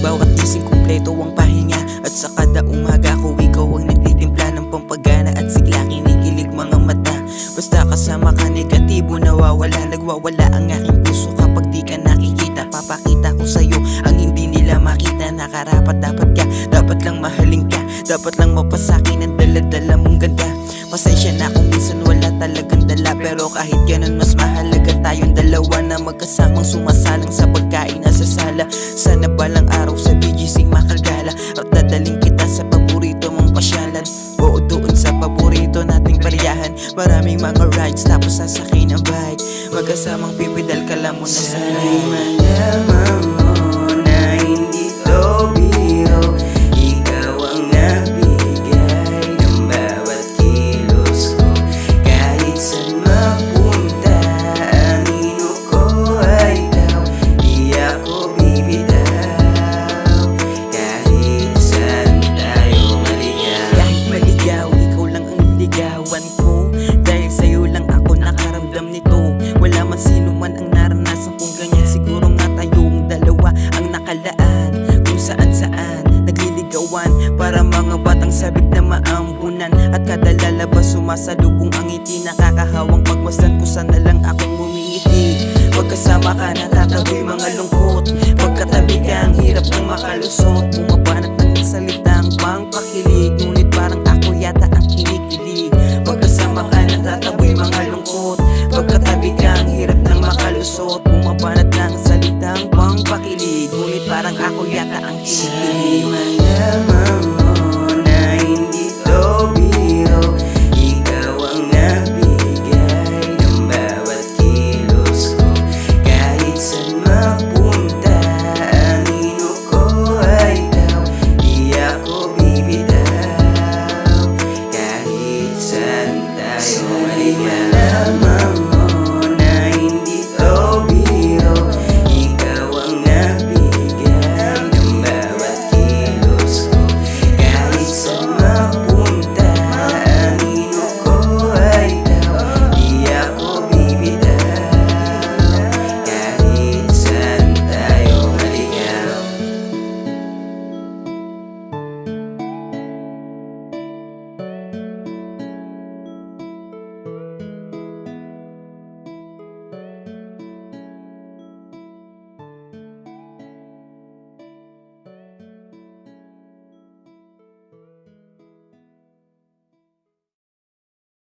bawat gising kumpleto ang pahinga. At sa kada umaga ko ikaw ang nagtitimpla ng pampagana. At sigla kinikilig mga mata. Basta kasama ka negatibo nawawala. Nagwawala ang aking puso kapag di ka nakikita. Papakita ko sa'yo ang hindi nila makita. Nakarapat dapat ka, dapat lang mahalin ka. Dapat lang mapasakin ang dala-dala mong ganda. Pasensya na kung minsan wala talagang dala. Pero kahit ganun mas mahalaga tayong dalawa na magkasamang sumasalang sa pagkain na sa sala. Sana balang araw sa BGC makagala at dadaling kita sa paborito mong pasyalan. Oo, doon sa paborito nating baryahan. Maraming mga rides tapos sasakay ng bike. Magkasamang pipidal ka lang muna sa sana'y malaman mo na hindi to biro. Ikaw ang nagbigay ng bawat kilos ko. Kahit saan mapunta ang ino ko ay ikaw. Di ako bibitaw kahit saan tayo maligaw. Kahit maligaw, ikaw lang ang ligawan ko. Dahil sa'yo lang ako nakaramdam nito. Wala man sino man ang naranasan kung ganyan. Siguro nga tayong dalawa ang nakalaan kung saan-saan nagliligawan. Para mga batang sabik na maambunan. At kada lalabas sumasalubong ang ngiti. Nakakahawang pagmasdan ko sana lang akong umingiti. Pagkasama ka natataboy mga lungkot. Pagkatabi ka ang hirap ng makalusot. Bumabanat ng salitang pangpakilig. Ngunit parang ako yata ang kinikilig. Pagkasama ka natataboy mga lungkot. Pagkatabi ka ang hirap ng makalusot. Bumabanat ng salitang pangpakilig. Ngunit parang ako yata ang Sana'y kinikilig. malaman mo na hindi to biro. Ikaw ang nagbigay ng bawat kilos ko. Kahit saan mapunta ang ino ko ay ikaw. Di ako bibitaw kahit saan tayo maligaw.